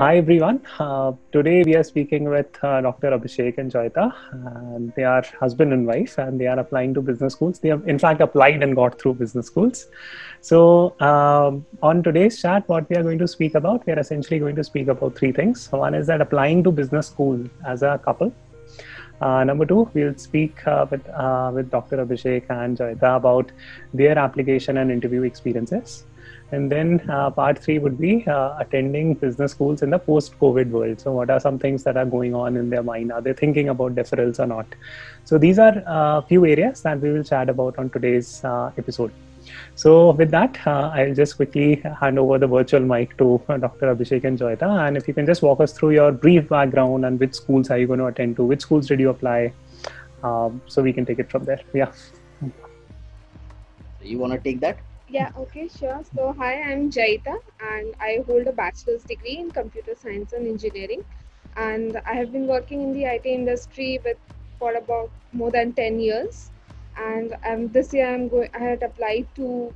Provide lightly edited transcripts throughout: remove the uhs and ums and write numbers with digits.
Hi everyone. Today we are speaking with Dr. Abhishek and Joyita. They are husband and wife, and they are applying to business schools. They have, in fact, applied and got through business schools. So, on today's chat, what we are going to speak about, we are essentially going to speak about three things. One is that applying to business school as a couple. Number two, we'll speak with Dr. Abhishek and Joyita about their application and interview experiences. And then part three would be attending business schools in the post-COVID world. So, what are some things that are going on in their mind? Are they thinking about deferrals or not? So, these are a few areas that we will chat about on today's episode. So, with that, I'll just quickly hand over the virtual mic to Dr. Abhishek and Joyita. And if you can just walk us through your brief background and which schools are you going to attend to, which schools did you apply, so we can take it from there. Yeah. You want to take that? Yeah, okay, sure. So, hi, I'm Jaita, and I hold a bachelor's degree in computer science and engineering. And I have been working in the IT industry for about more than 10 years. And this year I had applied to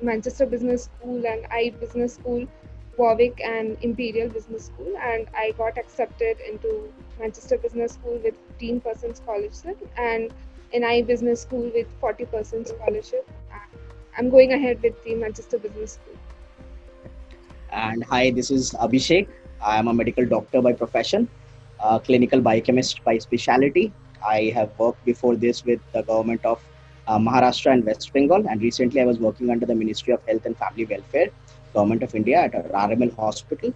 Manchester Business School and I Business School, Warwick and Imperial Business School, and I got accepted into Manchester Business School with 15% scholarship and in I Business School with 40% scholarship. I'm going ahead with the Manchester Business School. And hi, this is Abhishek. I am a medical doctor by profession, a clinical biochemist by specialty. I have worked before this with the government of Maharashtra and West Bengal, and recently I was working under the Ministry of Health and Family Welfare, Government of India at a RML hospital.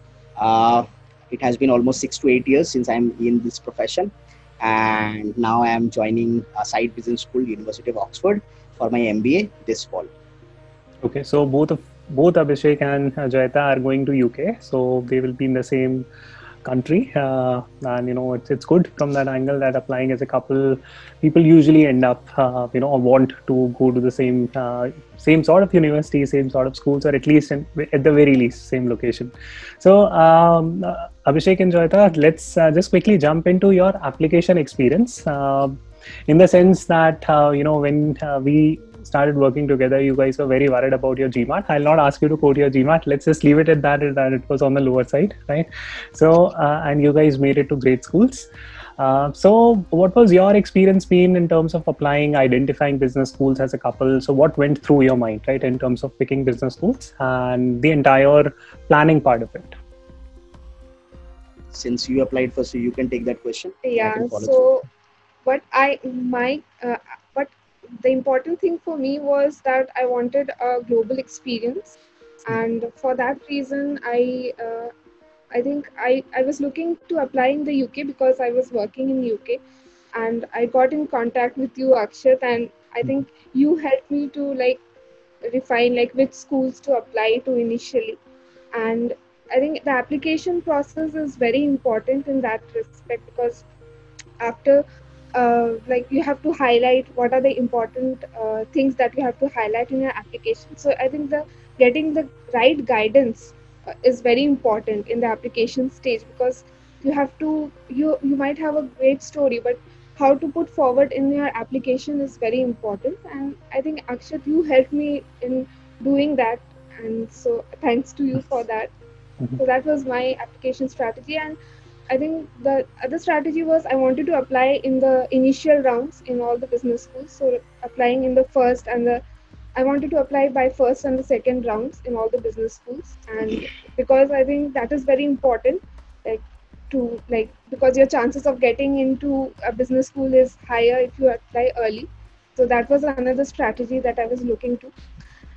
It has been almost 6 to 8 years since I'm in this profession, and now I am joining a side business school, University of Oxford, for my MBA this fall. Okay, so both Abhishek and Joyita are going to UK, so they will be in the same country, and it's good from that angle that applying as a couple, people usually end up or want to go to the same sort of university, same sort of schools, or at least at the very least same location. So Abhishek and Joyita, let's just quickly jump into your application experience, in the sense that when we started working together, you guys were very worried about your GMAT. I'll not ask you to quote your GMAT. Let's just leave it at that it was on the lower side, right? So, and you guys made it to great schools. So what was your experience been in terms of applying, identifying business schools as a couple? So what went through your mind, right, in terms of picking business schools and the entire planning part of it? Since you applied first, so you can take that question. Yeah, so what the important thing for me was that I wanted a global experience, and for that reason I think I was looking to apply in the UK because I was working in UK, and I got in contact with you, Akshat, and I think you helped me to refine which schools to apply to initially. And I think the application process is very important in that respect, because after you have to highlight what are the important things that you have to highlight in your application. So I think the getting the right guidance is very important in the application stage, because you might have a great story, but how to put forward in your application is very important. And I think, Akshat, you helped me in doing that, and so thanks to you for that. So that was my application strategy. And I think the other strategy was I wanted to apply in the initial rounds in all the business schools. So applying in the first and I wanted to apply by first and the second rounds in all the business schools. And because I think that is very important, because your chances of getting into a business school is higher if you apply early. So that was another strategy that I was looking to.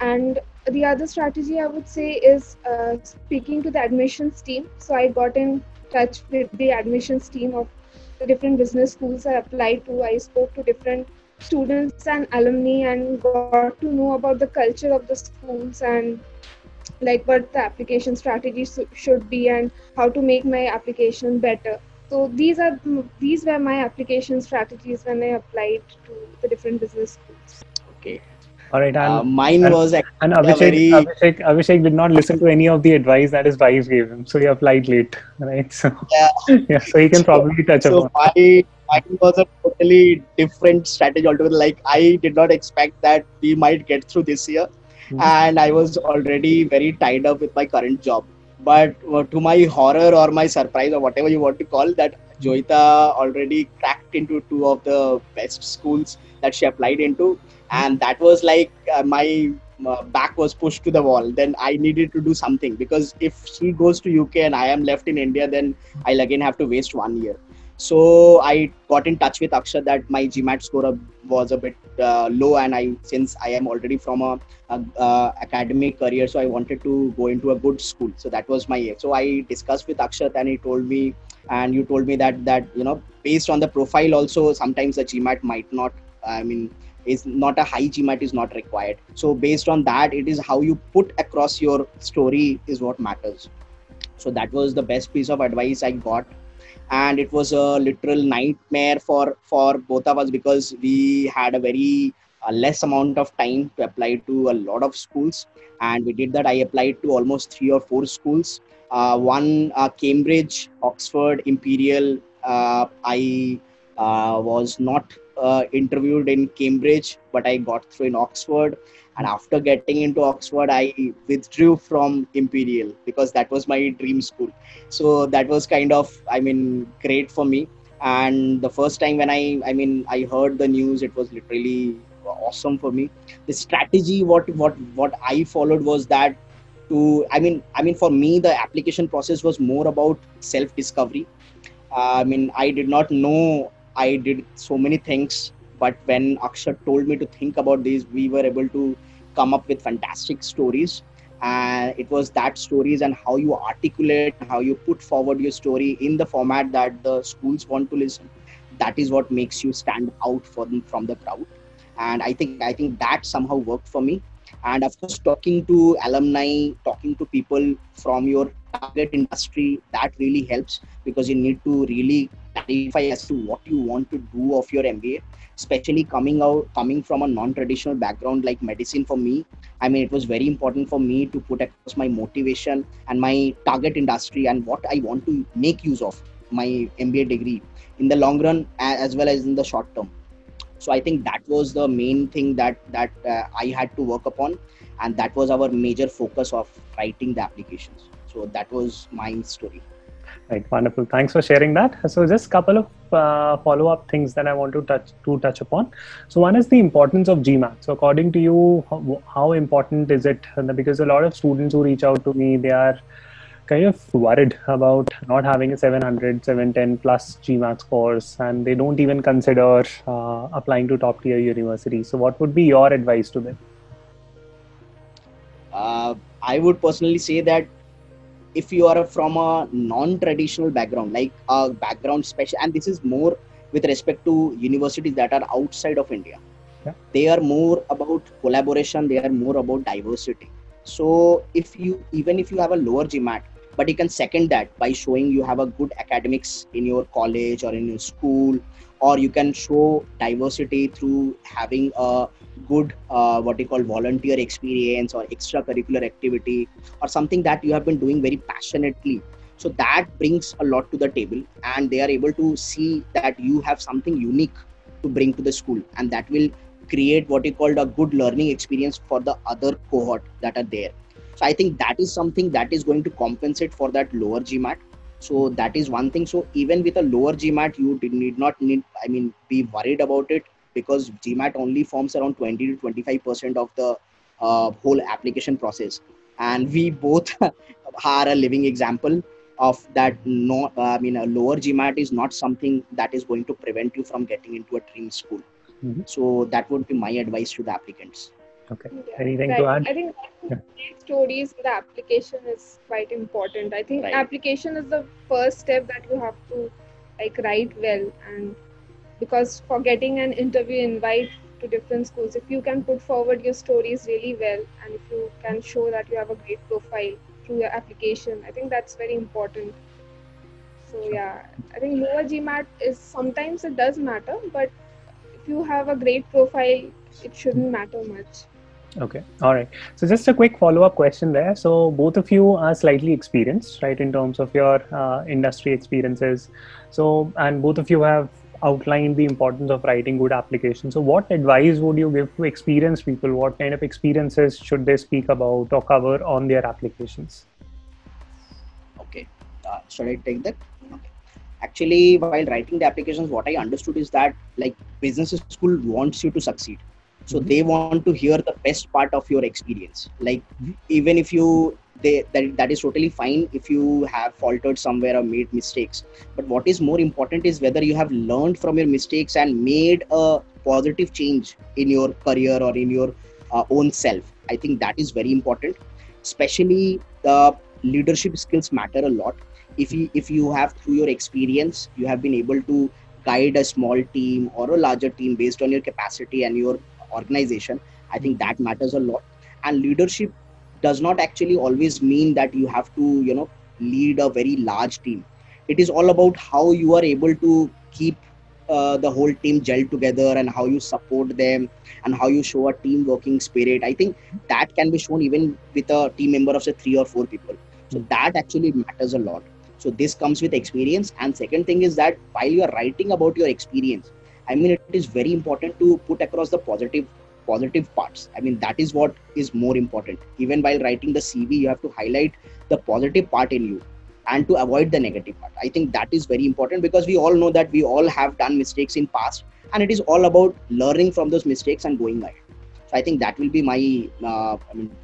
And the other strategy I would say is speaking to the admissions team. So I got in touch with the admissions team of the different business schools I applied to. I spoke to different students and alumni and got to know about the culture of the schools and what the application strategy should be and how to make my application better. So these were my application strategies when I applied to the different business schools. Okay. All right, mine was and Abhishek did not listen to any of the advice that his wife gave him, so he applied late, right? So yeah, so he can probably touch upon. Mine was a totally different strategy altogether. I did not expect that we might get through this year, and I was already very tied up with my current job. But to my horror or my surprise or whatever you want to call that, Joyita already cracked into two of the best schools that she applied into, and that was like my back was pushed to the wall. Then I needed to do something, because if she goes to UK and I am left in India, then I'll again have to waste 1 year. So I got in touch with Akshat that my GMAT score was a bit low, and since I am already from a academic career, so I wanted to go into a good school. So that was my aim. So I discussed with Akshat, and he told me, and you told me that based on the profile also, sometimes the GMAT might not. I mean, is not a high GMAT is not required. So based on that, it is how you put across your story is what matters. So that was the best piece of advice I got, and it was a literal nightmare for both of us, because we had a very less amount of time to apply to a lot of schools. And we did that. I applied to almost 3 or 4 schools, one Cambridge, Oxford, Imperial. I was not interviewed in Cambridge, but I got through in Oxford. And after getting into Oxford, I withdrew from Imperial, because that was my dream school. So that was kind of, great for me. And the first time when I heard the news, it was literally awesome for me. The strategy what I followed was that, for me, the application process was more about self discovery. I did not know I did so many things, but when Akshat told me to think about these, we were able to come up with fantastic stories. And it was that stories and how you articulate, how you put forward your story in the format that the schools want to listen. That is what makes you stand out from the crowd. And I think that somehow worked for me. And of course, talking to alumni, talking to people from your target industry, that really helps, because you need to really clarify as to what you want to do of your MBA, especially coming from a non-traditional background like medicine. For me, it was very important for me to put across my motivation and my target industry and what I want to make use of my MBA degree in the long run, as well as in the short term. So I think that was the main thing that I had to work upon, and that was our major focus of writing the applications. So that was my story. Right, wonderful. Thanks for sharing that. So just a couple of follow-up things that I want to touch upon. So one is the importance of GMAT. So according to you, how important is it? Because a lot of students who reach out to me, they are kind of worried about not having a 700, 710 plus GMAT scores, and they don't even consider applying to top tier universities. So what would be your advice to them? I would personally say that if you are from a non-traditional background, like a background special, and this is more with respect to universities that are outside of India, they are more about collaboration, they are more about diversity. So even if you have a lower GMAT, but you can second that by showing you have a good academics in your college or in your school, or you can show diversity through having a good what you call volunteer experience or extracurricular activity, or something that you have been doing very passionately. So that brings a lot to the table, and they are able to see that you have something unique to bring to the school, and that will create what you called a good learning experience for the other cohort that are there. So I think that is something that is going to compensate for that lower GMAT. So that is one thing. So even with a lower GMAT, you need not be worried about it, because GMAT only forms around 20 to 25% of the whole application process. And we both are a living example of that. No, a lower GMAT is not something that is going to prevent you from getting into a dream school. Mm-hmm. So that would be my advice to the applicants. Okay. Anything to add? I think stories in the application is quite important. I think application is the first step that you have to write well, and because for getting an interview invite to different schools, if you can put forward your stories really well, and if you can show that you have a great profile through your application, I think that's very important. So yeah, I think lower GMAT is sometimes it does matter, but if you have a great profile, it shouldn't matter much. Okay. All right. So just a quick follow-up question there. So both of you are slightly experienced, right, in terms of your industry experiences. So, and both of you have outlined the importance of writing good applications. So what advice would you give to experienced people? What kind of experiences should they speak about or cover on their applications? Should I take that? Okay. Actually, while writing the applications, what I understood is that like business school wants you to succeed. So they want to hear the best part of your experience. Like even if you that is totally fine if you have faltered somewhere or made mistakes. But what is more important is whether you have learned from your mistakes and made a positive change in your career or in your own self. I think that is very important. Especially the leadership skills matter a lot. If you have through your experience you have been able to guide a small team or a larger team based on your capacity and your organization, I think that matters a lot. And leadership does not actually always mean that you have to lead a very large team. It is all about how you are able to keep the whole team gel together and how you support them and how you show a team working spirit. I think that can be shown even with a team member of say 3 or 4 people. So that actually matters a lot. So this comes with experience. And second thing is that while you are writing about your experience, I mean, it is very important to put across the positive parts. I mean, that is what is more important. Even while writing the CV, you have to highlight the positive part in you and to avoid the negative part. I think that is very important because we all know that we all have done mistakes in past, and it is all about learning from those mistakes and going ahead. So I think that will be my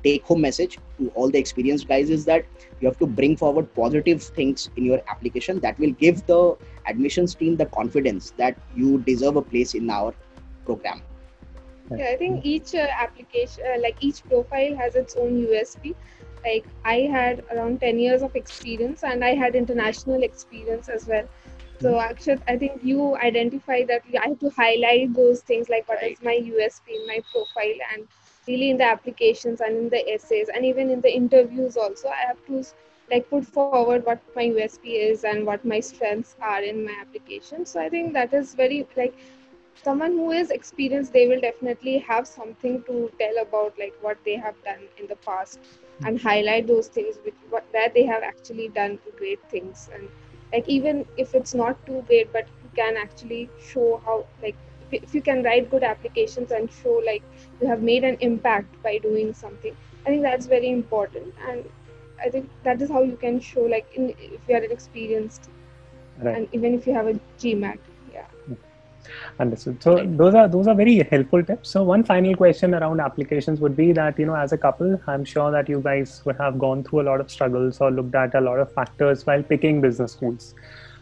take home message to all the experienced guys is that you have to bring forward positive things in your application that will give the admissions team the confidence that you deserve a place in our program. Yeah, I think each application, like each profile has its own USP. Like I had around 10 years of experience and I had international experience as well. So actually, I think you identify that I have to highlight those things like what is my USP in my profile, and really in the applications and in the essays and even in the interviews also I have to like put forward what my USP is and what my strengths are in my application. So I think that is very like someone who is experienced, they will definitely have something to tell about like what they have done in the past and highlight those things where they have actually done great things. And like even if it's not too great, but you can actually show how like if you can write good applications and show like you have made an impact by doing something, I think that's very important. And I think that is how you can show like if you are an experienced, and even if you have a GMAT. Yeah. Understood. So those are very helpful tips. So one final question around applications would be that, as a couple, I'm sure that you guys would have gone through a lot of struggles or looked at a lot of factors while picking business schools.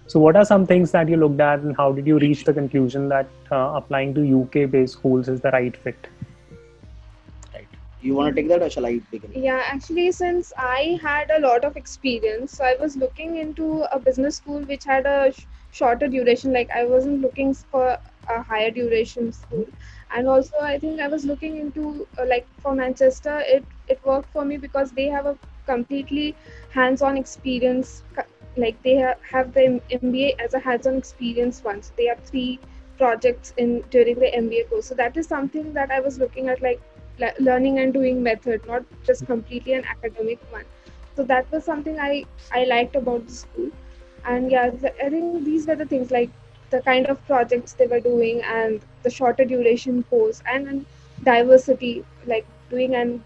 So what are some things that you looked at and how did you reach the conclusion that applying to UK-based schools is the right fit? You want to take that or shall I begin? Yeah, actually, since I had a lot of experience, so I was looking into a business school which had a shorter duration. Like I wasn't looking for a higher duration school, and also I think I was looking into like for Manchester, it worked for me because they have a completely hands-on experience. Like they have the MBA as a hands-on experience one. So they have 3 projects in during the MBA course. So that is something that I was looking at, like learning and doing method, not just completely an academic one. So that was something I liked about the school. And yeah, I think these were the things like the kind of projects they were doing and the shorter duration course and diversity, like doing and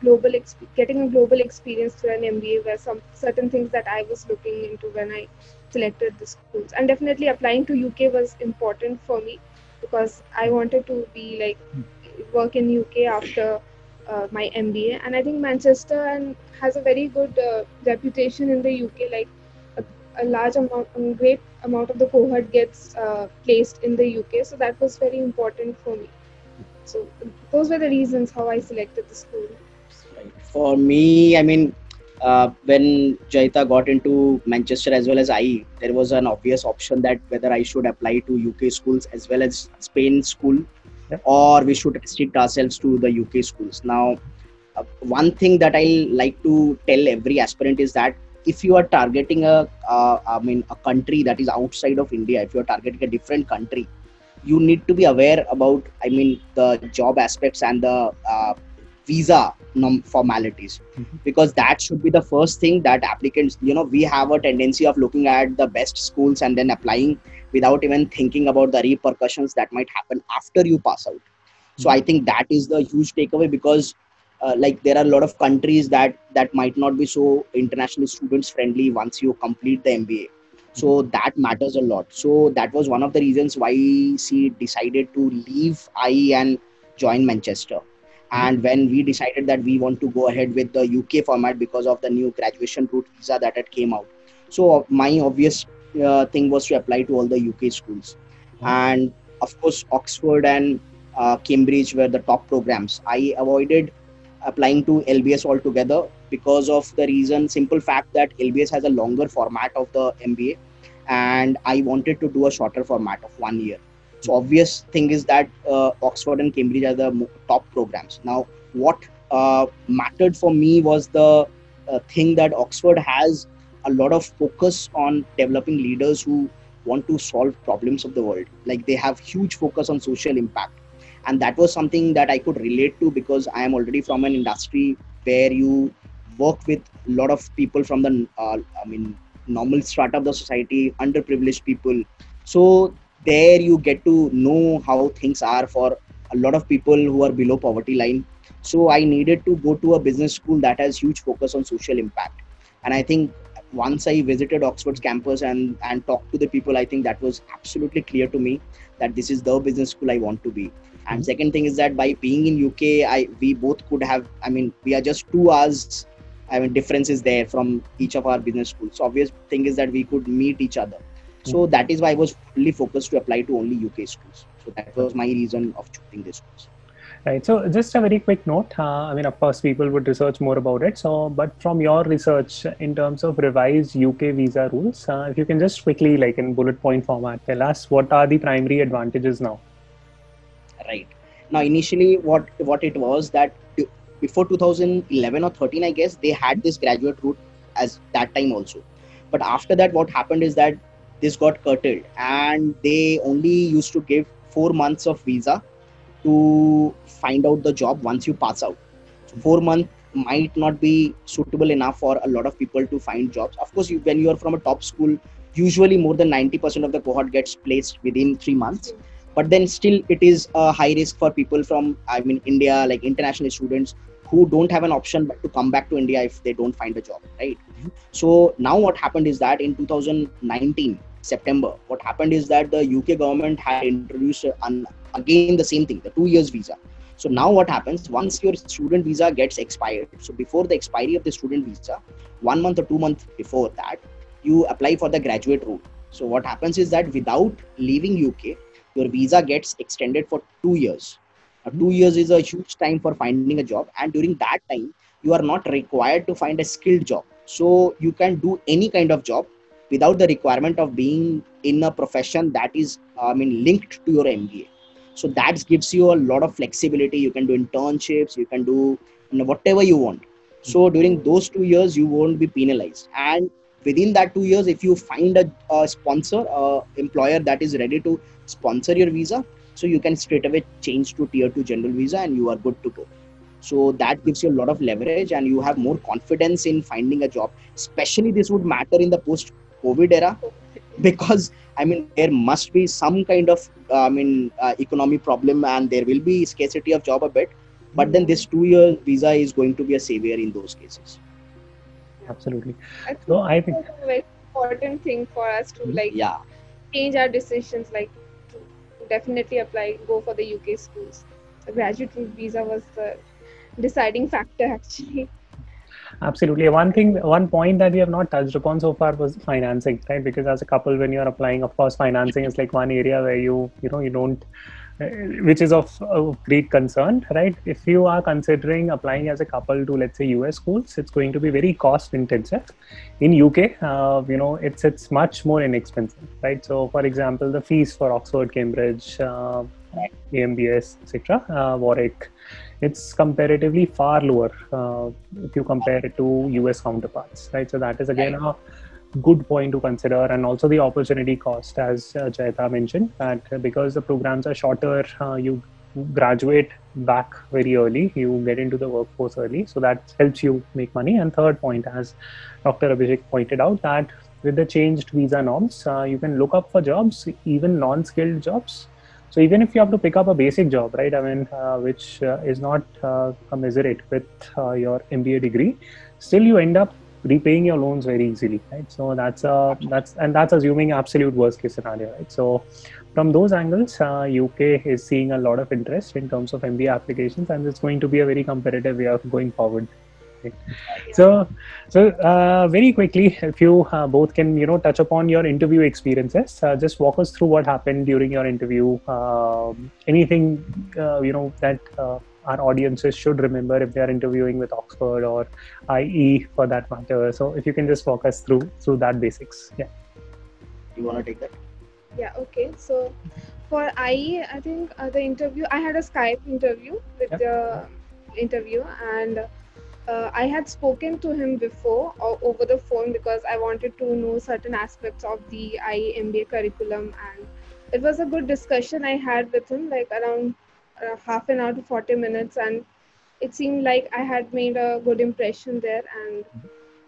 getting a global experience through an MBA were some certain things that I was looking into when I selected the schools. And definitely applying to UK was important for me because I wanted to be like work in UK after my MBA. And I think Manchester has a very good reputation in the UK. Like a large amount, great amount of the cohort gets placed in the UK. So that was very important for me. So those were the reasons how I selected the school. For me, I mean, when Jaita got into Manchester as well as I, there was an obvious option that whether I should apply to UK schools as well as Spain school, or we should restrict ourselves to the UK schools. Now, one thing that I like to tell every aspirant is that if you are targeting a country that is outside of India, if you are targeting a different country, you need to be aware about, the job aspects and the visa formalities, because that should be the first thing that applicants, we have a tendency of looking at the best schools and then applying without even thinking about the repercussions that might happen after you pass out. So I think that is the huge takeaway, because like there are a lot of countries that might not be so international students friendly once you complete the MBA. So that matters a lot. So that was one of the reasons why she decided to leave IE and join Manchester. And when we decided that we want to go ahead with the UK format because of the new graduation route visa that had came out, so my obvious thing was to apply to all the UK schools. And of course, Oxford and Cambridge were the top programs. I avoided applying to LBS altogether because of the simple fact that LBS has a longer format of the MBA, and I wanted to do a shorter format of 1 year. So obvious thing is that Oxford and Cambridge are the top programs. Now, what mattered for me was the thing that Oxford has a lot of focus on developing leaders who want to solve problems of the world. Like they have huge focus on social impact. And that was something that I could relate to because I am already from an industry where you work with a lot of people from the, normal strata of the society, underprivileged people. So there you get to know how things are for a lot of people who are below poverty line. So I needed to go to a business school that has huge focus on social impact. And I think once I visited Oxford's campus and talked to the people, I think that was absolutely clear to me that this is the business school I want to be. And second thing is that by being in UK, we both could have, we are just 2 hours, differences there from each of our business schools. So obvious thing is that we could meet each other. So that is why I was fully focused to apply to only UK schools. So that was my reason of choosing this course. Right. So just a very quick note. Of course, people would research more about it. So, but from your research in terms of revised UK visa rules, if you can just quickly, like in bullet point format, tell us what are the primary advantages now? Right. Now, initially, what it was that before 2011 or 13, I guess, they had this graduate route as that time also. But after that, what happened is that this got curtailed and they only used to give 4 months of visa to find out the job once you pass out. So 4 months might not be suitable enough for a lot of people to find jobs. Of course, when you are from a top school, usually more than 90% of the cohort gets placed within 3 months. But then still it is a high risk for people from, India, like international students who don't have an option but to come back to India if they don't find a job, right? So now what happened is that in 2019, September, what happened is that the UK government had introduced again the same thing, the 2 years visa. So now what happens, once your student visa gets expired, so before the expiry of the student visa, 1 month or 2 months before that, you apply for the graduate route. So what happens is that without leaving UK, your visa gets extended for 2 years. 2 years is a huge time for finding a job. And during that time, you are not required to find a skilled job. So you can do any kind of job without the requirement of being in a profession that is, linked to your MBA. So that gives you a lot of flexibility. You can do internships, you can do whatever you want. So during those 2 years, you won't be penalized. And within that 2 years, if you find a sponsor, employer that is ready to sponsor your visa, so you can straight away change to tier 2 general visa and you are good to go. So that gives you a lot of leverage and you have more confidence in finding a job. Especially this would matter in the post-COVID era because there must be some kind of economy problem and there will be scarcity of job a bit. But then this 2-year visa is going to be a savior in those cases. Absolutely. I think it's a very important thing for us to change our decisions, like to definitely go for the UK schools. The graduate route visa was the deciding factor actually. Absolutely. One point that we have not touched upon so far was financing, right? Because as a couple, when you're applying, of course, financing is like one area where you don't, which is of great concern, right? If you are considering applying as a couple to, let's say, US schools, it's going to be very cost intensive. In UK, it's much more inexpensive, right? So, for example, the fees for Oxford, Cambridge, AMBS, etc., Warwick, it's comparatively far lower if you compare it to US counterparts, right? So that is again a good point to consider, and also the opportunity cost, as Jayata mentioned, that because the programs are shorter, you graduate back very early, you get into the workforce early, so that helps you make money. And third point, as Dr. Abhishek pointed out, that with the changed visa norms, you can look up for jobs, even non-skilled jobs, So even if you have to pick up a basic job, right? I mean, which is not commensurate with your MBA degree, still you end up repaying your loans very easily, right? So that's assuming absolute worst case scenario, right? So from those angles, UK is seeing a lot of interest in terms of MBA applications, and it's going to be a very competitive way of going forward. Right? So, very quickly, if you both can, touch upon your interview experiences, just walk us through what happened during your interview. Anything, that our audiences should remember if they are interviewing with Oxford or IE for that matter. So, if you can just walk us through that basics. Yeah. You want to take that? Yeah, okay. So for I think the interview, I had a Skype interview with the interviewer, and I had spoken to him before over the phone because I wanted to know certain aspects of the IE curriculum, and it was a good discussion I had with him, like around half an hour to 40 minutes, and it seemed like I had made a good impression there. And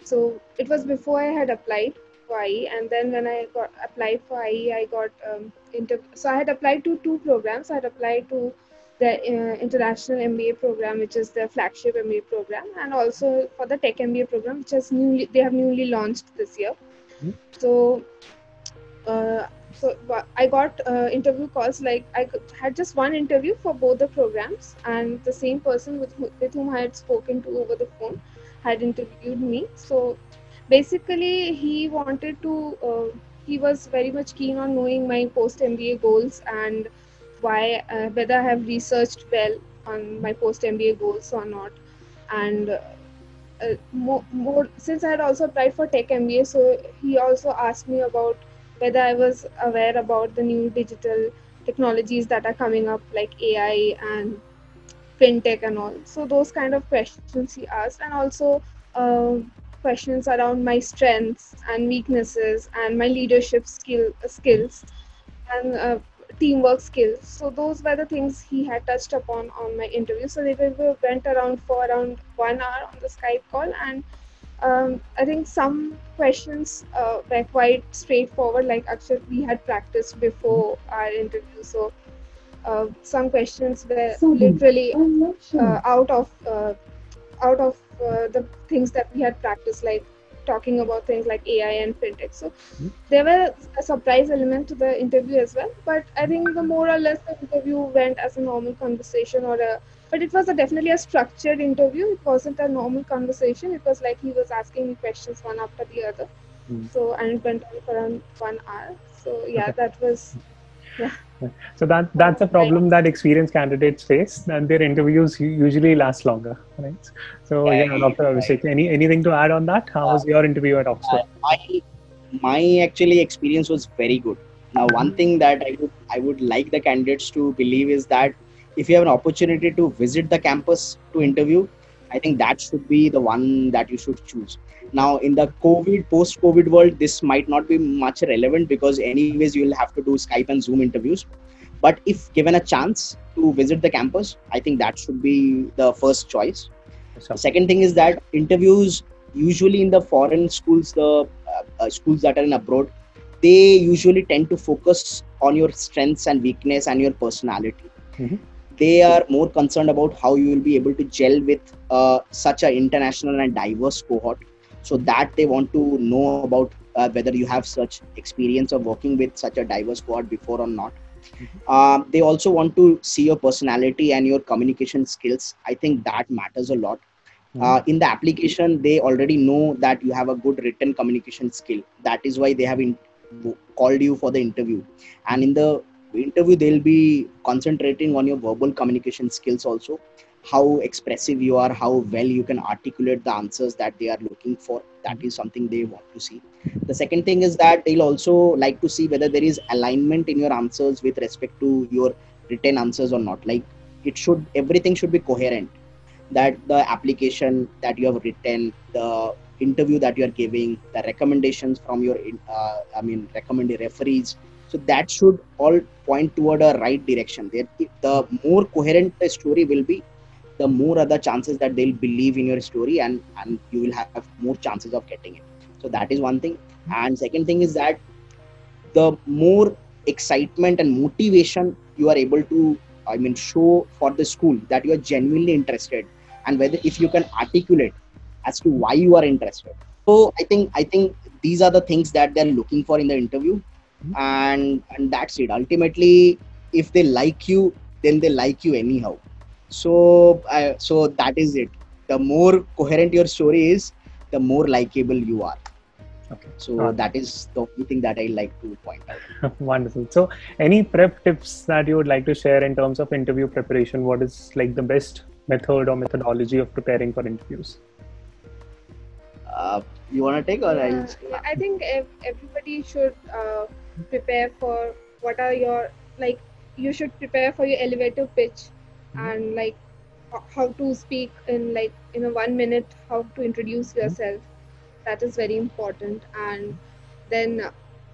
so it was before I had applied for IE, and then when I got applied for IE, I got so I had applied to two programs. I had applied to the international MBA program, which is the flagship MBA program, and also for the tech MBA program, which has they have newly launched this year. So I got interview calls. Like I had just one interview for both the programs, and the same person with whom I had spoken to over the phone had interviewed me. So basically, he wanted to. He was very much keen on knowing my post MBA goals and why whether I have researched well on my post MBA goals or not, and more since I had also applied for tech MBA, so he also asked me about whether I was aware about the new digital technologies that are coming up, like AI and fintech and all. So those kind of questions he asked, and also questions around my strengths and weaknesses and my leadership skills and teamwork skills. So those were the things he had touched upon on my interview. So they went around for around 1 hour on the Skype call, and I think some questions were quite straightforward. Like actually, we had practiced before our interview, so some questions were literally out of the things that we had practiced, like talking about things like AI and fintech. So there were a surprise element to the interview as well. But I think the more or less the interview went as a normal conversation, but it was definitely a structured interview. It wasn't a normal conversation. It was like he was asking me questions one after the other. So, and it went on for around 1 hour. So yeah, that was. Yeah. So that's a problem that experienced candidates face, and their interviews usually last longer, right? So Dr. Abhishek, anything to add on that? How was your interview at Oxford? My actually experience was very good. Now, one thing that I would like the candidates to believe is that if you have an opportunity to visit the campus to interview, I think that should be the one that you should choose. Now, in the post-COVID world, this might not be much relevant because anyways, you'll have to do Skype and Zoom interviews. But if given a chance to visit the campus, I think that should be the first choice. The second thing is that interviews, usually in the foreign schools, the schools that are in abroad, they usually tend to focus on your strengths and weakness and your personality. They are more concerned about how you will be able to gel with such an international and diverse cohort, so that they want to know about whether you have such experience of working with such a diverse cohort before or not. They also want to see your personality and your communication skills. I think that matters a lot. In the application, they already know that you have a good written communication skill. That is why they have called you for the interview. And in the interview, they'll be concentrating on your verbal communication skills also, how expressive you are, how well you can articulate the answers that they are looking for. That is something they want to see. The second thing is that they'll also like to see whether there is alignment in your answers with respect to your written answers or not. Like everything should be coherent, that the application that you have written, the interview that you are giving, the recommendations from your recommended referees, so that should all point toward a right direction. The more coherent the story will be, the more are the chances that they'll believe in your story, and you will have more chances of getting it. So that is one thing. And second thing is that the more excitement and motivation you are able to, show for the school, that you are genuinely interested, and whether if you can articulate as to why you are interested. So I think these are the things that they're looking for in the interview, and that's it. Ultimately, if they like you, then they like you anyhow. So that is it. The more coherent your story is, the more likable you are. Okay. So that is the only thing that I like to point out. Wonderful. So any prep tips that you would like to share in terms of interview preparation? What is like the best method or methodology of preparing for interviews? You want to take, or I think everybody should prepare for what are your, like, you should prepare for your elevator pitch, and like how to speak in, like, in a 1 minute, how to introduce yourself. That is very important. And then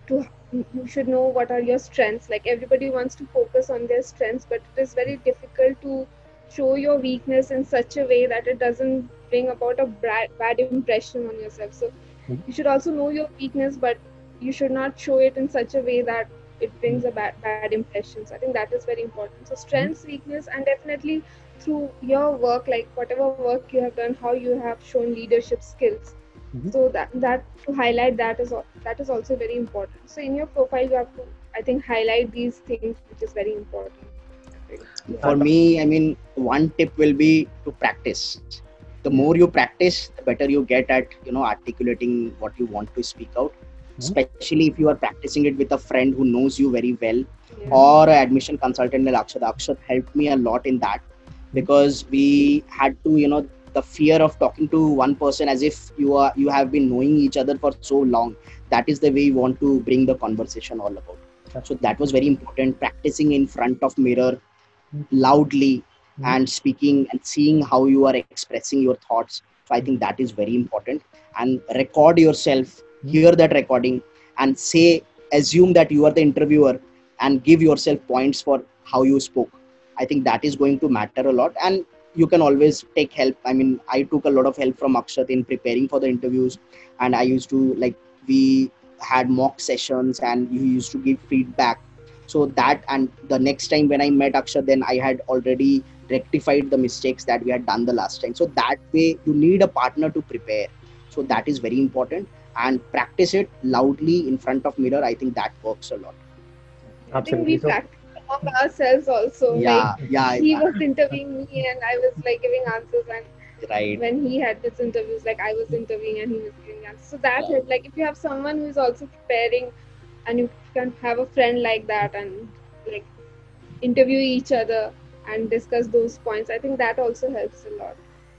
to you should know what are your strengths. Like, everybody wants to focus on their strengths, but it is very difficult to show your weakness in such a way that it doesn't bring about a bad impression on yourself. So you should also know your weakness, but you should not show it in such a way that it brings a bad impression. So I think that is very important. So strengths, weakness, and definitely through your work, like whatever work you have done, how you have shown leadership skills. So that to highlight that is also very important. So in your profile, you have to, I think, highlight these things, which is very important. For me, one tip will be to practice. The more you practice, the better you get at, articulating what you want to speak out. Especially if you are practicing it with a friend who knows you very well, or an admission consultant like Akshat. Akshat helped me a lot in that, because we had to, the fear of talking to one person as if you have been knowing each other for so long. That is the way you want to bring the conversation all about. So that was very important. Practicing in front of mirror loudly and speaking and seeing how you are expressing your thoughts. So I think that is very important. And record yourself, hear that recording, and assume that you are the interviewer, and give yourself points for how you spoke. I think that is going to matter a lot. And you can always take help. I took a lot of help from Akshat in preparing for the interviews, and I used to, we had mock sessions and you used to give feedback. So that, and the next time when I met Akshat, then I had already rectified the mistakes that we had done the last time. So that way you need a partner to prepare. So that is very important, and practice it loudly in front of mirror. I think that works a lot. Absolutely. I think we practice among ourselves also. He was interviewing me and I was giving answers, and when he had his interviews, I was interviewing and he was giving answers. So that helped. If you have someone who is also preparing, and you can have a friend like that and interview each other and discuss those points, I think that also helps a lot.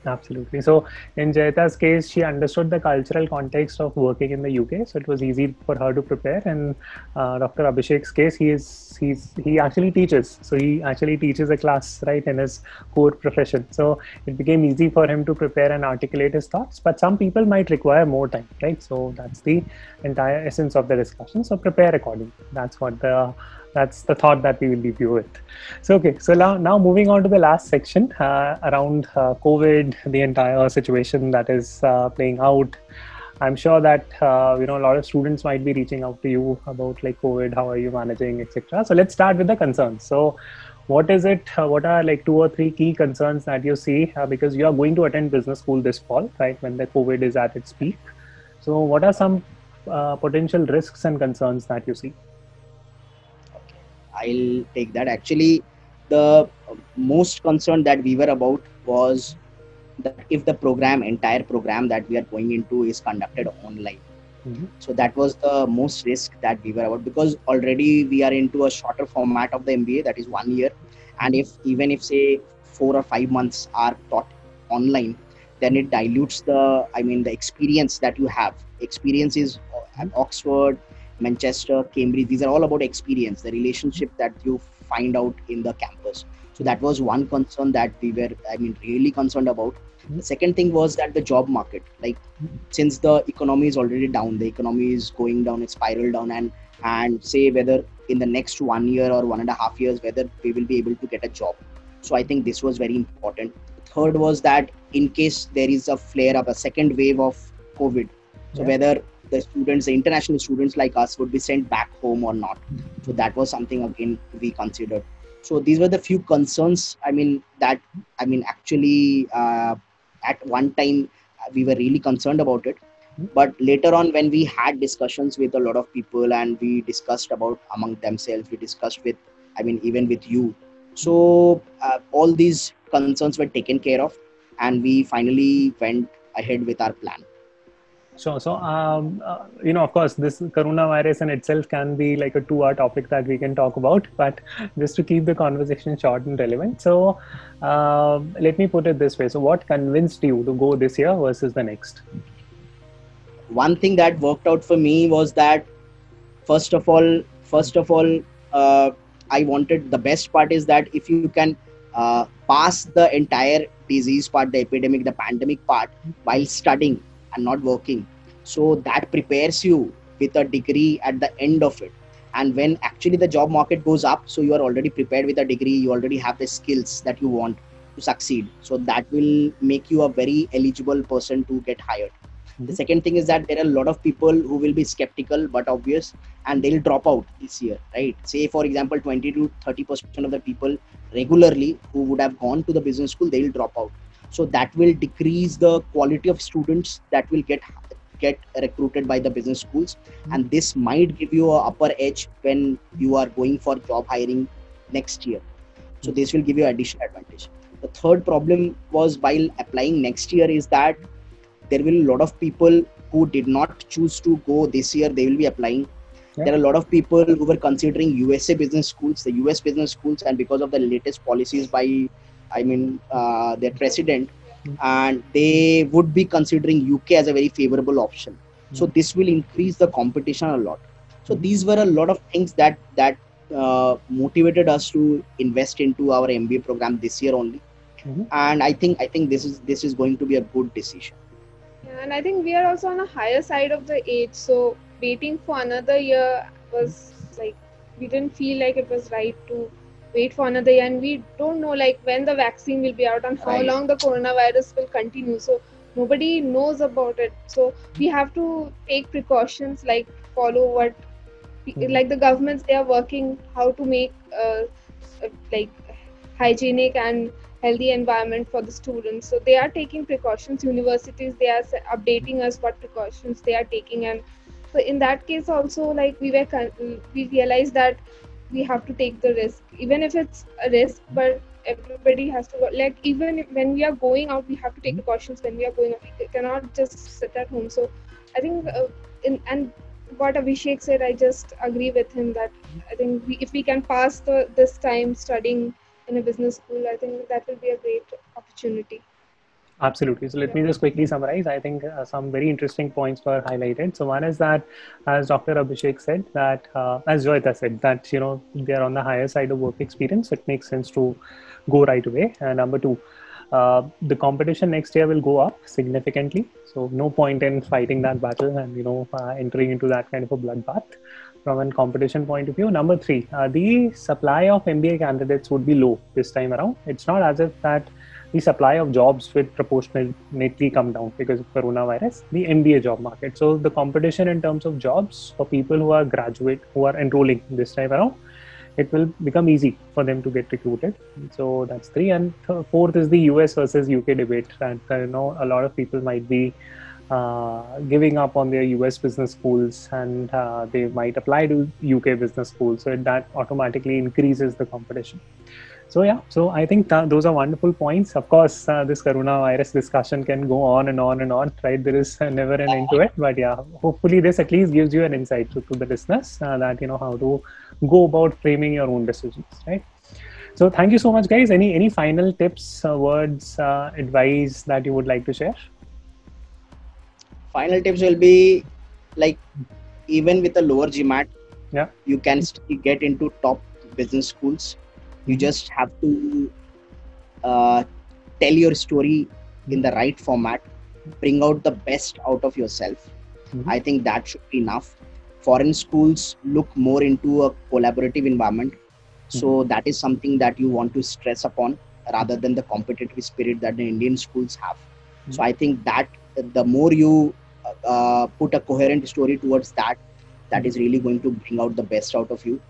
Absolutely. So in Jayata's case, she understood the cultural context of working in the UK, so it was easy for her to prepare. And Dr. Abhishek's case, he actually teaches. So he actually teaches a class, right, in his core profession. So it became easy for him to prepare and articulate his thoughts. But some people might require more time, right? So that's the entire essence of the discussion. So prepare accordingly. That's the thought that we will leave you with. So, okay. So now moving on to the last section around COVID, the entire situation that is playing out. I'm sure that a lot of students might be reaching out to you about COVID, how are you managing, etc. So let's start with the concerns. So what is it? What are 2 or 3 key concerns that you see, because you are going to attend business school this fall, right, when the COVID is at its peak? So what are some potential risks and concerns that you see? I'll take that. Actually, the most concern that we were about was that if the entire program that we are going into is conducted online. So that was the most risk that we were about, because already we are into a shorter format of the MBA, that is 1 year. And even if say 4 or 5 months are taught online, then it dilutes the experience that you have. Experience is at Oxford, Manchester, Cambridge, these are all about experience, the relationship that you find out in the campus. So that was one concern that we were really concerned about. The second thing was that the job market, since the economy is already down, the economy is going down, it's spiral down, and say whether in the next 1 year or 1.5 years, whether we will be able to get a job. So I think this was very important. Third was that in case there is a flare up, a second wave of COVID, So whether the students, the international students like us, would be sent back home or not. So that was something again we considered. So these were the few concerns. Actually, at one time we were really concerned about it. But later on, when we had discussions with a lot of people and we discussed about among themselves, we discussed with, even with you. So all these concerns were taken care of, and we finally went ahead with our plan. Sure. So, of course, this coronavirus in itself can be like a 2-hour topic that we can talk about, but just to keep the conversation short and relevant. So, let me put it this way. So, what convinced you to go this year versus the next? One thing that worked out for me was that, first of all, I wanted, the best part is that if you can pass the entire disease part, the epidemic, the pandemic part, while studying and not working, so that prepares you with a degree at the end of it. And when actually the job market goes up, so you are already prepared with a degree, you already have the skills that you want to succeed. So that will make you a very eligible person to get hired. The second thing is that there are a lot of people who will be skeptical but obvious, and they'll drop out this year, right? Say, for example, 20 to 30% of the people regularly who would have gone to the business school, they'll drop out. So that will decrease the quality of students that will get recruited by the business schools. And this might give you an upper edge when you are going for job hiring next year. So this will give you additional advantage. The third problem was, while applying next year, is that there will be a lot of people who did not choose to go this year, they will be applying. There are a lot of people who were considering USA business schools, the US business schools, and because of the latest policies by, their president, and they would be considering UK as a very favorable option. So this will increase the competition a lot. So these were a lot of things that motivated us to invest into our MBA program this year only. And I think this is going to be a good decision. Yeah, and I think we are also on a higher side of the age, so waiting for another year was like, we didn't feel like it was right to wait for another year, and we don't know like when the vaccine will be out and how long the coronavirus will continue. So nobody knows about it. So we have to take precautions, like follow what like the governments, they are working how to make like hygienic and healthy environment for the students. So they are taking precautions. Universities, they are updating us what precautions they are taking. And so in that case also, like we realized that we have to take the risk, even if it's a risk, but everybody has to go. Like even when we are going out, we have to take precautions when we are going out. We cannot just sit at home. So I think and what Abhishek said, I just agree with him that I think if we can pass this time studying in a business school, I think that will be a great opportunity. Absolutely. So let me just quickly summarize. I think some very interesting points were highlighted. So one is that, as Dr. Abhishek said, that as Joyita said, that they are on the higher side of work experience. It makes sense to go right away. And number two, the competition next year will go up significantly. So no point in fighting that battle and entering into that kind of a bloodbath from a competition point of view. Number three, the supply of MBA candidates would be low this time around. It's not as if that the supply of jobs will proportionately come down because of coronavirus, the MBA job market. So the competition in terms of jobs for people who are who are enrolling this time around, it will become easy for them to get recruited. So that's three. And fourth is the US versus UK debate. And a lot of people might be giving up on their US business schools, and they might apply to UK business schools. So that automatically increases the competition. So yeah, so I think those are wonderful points. Of course, this coronavirus discussion can go on and on and on, right? There is never an end to it. But yeah, hopefully this at least gives you an insight to the listeners that how to go about framing your own decisions, right? So thank you so much, guys. Any final tips, words, advice that you would like to share? Final tips will be like, even with a lower GMAT, you can still get into top business schools. You just have to tell your story in the right format, bring out the best out of yourself. I think that should be enough. Foreign schools look more into a collaborative environment. So that is something that you want to stress upon rather than the competitive spirit that the Indian schools have. So I think that the more you put a coherent story towards that is really going to bring out the best out of you.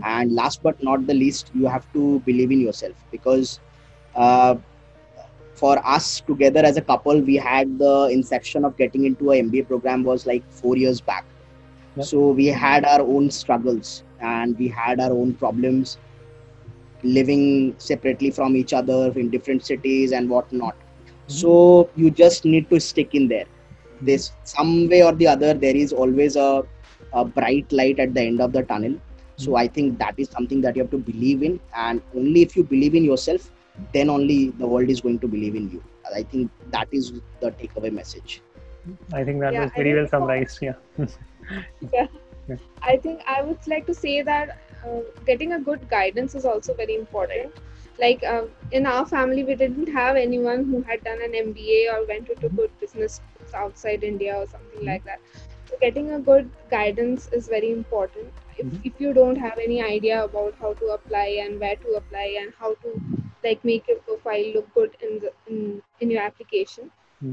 And last but not the least, you have to believe in yourself, because for us together as a couple, we had the inception of getting into a MBA program was like 4 years back. Yep. So we had our own struggles and we had our own problems, living separately from each other in different cities and whatnot. So you just need to stick in there. This some way or the other, there is always a bright light at the end of the tunnel. So I think that is something that you have to believe in, and only if you believe in yourself, then only the world is going to believe in you. I think that is the takeaway message. I think that Yeah, was I very think well summarized. Yeah. Yeah. Yeah. I think I would like to say that getting a good guidance is also very important. Like in our family, we didn't have anyone who had done an MBA or went into good business schools outside India or something like that. So getting a good guidance is very important. If you don't have any idea about how to apply and where to apply and how to like make your profile look good in your application.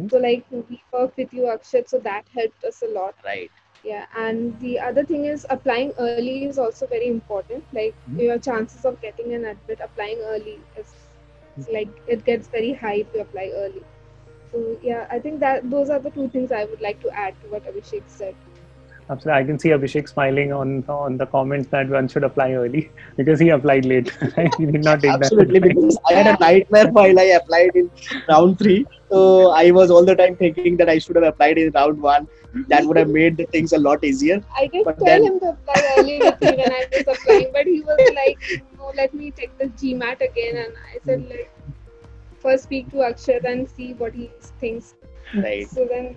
So like we work with you, Akshat, so that helped us a lot. Right. Yeah, and the other thing is applying early is also very important. Like your chances of getting an admit applying early is like it gets very high if you apply early. So yeah, I think that those are the two things I would like to add to what Abhishek said. Absolutely. I can see Abhishek smiling on the comments that one should apply early because he applied late. He did not take Absolutely, that. because I had a nightmare while I applied in round 3. So I was all the time thinking that I should have applied in round 1. That would have made the things a lot easier. I did But tell then- him to apply early with me when I was applying, but he was like, "No, let me check the GMAT again." And I said, like, first speak to Akshat and see what he thinks. Right. So then,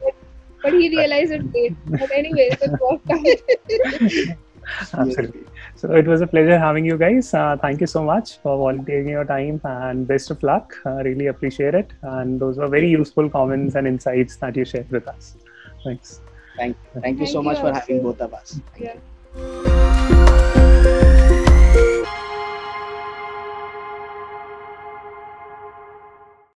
but he realized it late. But anyways, it worked out. Absolutely. So it was a pleasure having you guys. Thank you so much for volunteering your time and best of luck. Really appreciate it. And those were very useful comments and insights that you shared with us. Thanks. Thank you so Thank much you, for having Akshay. both of us. Yeah.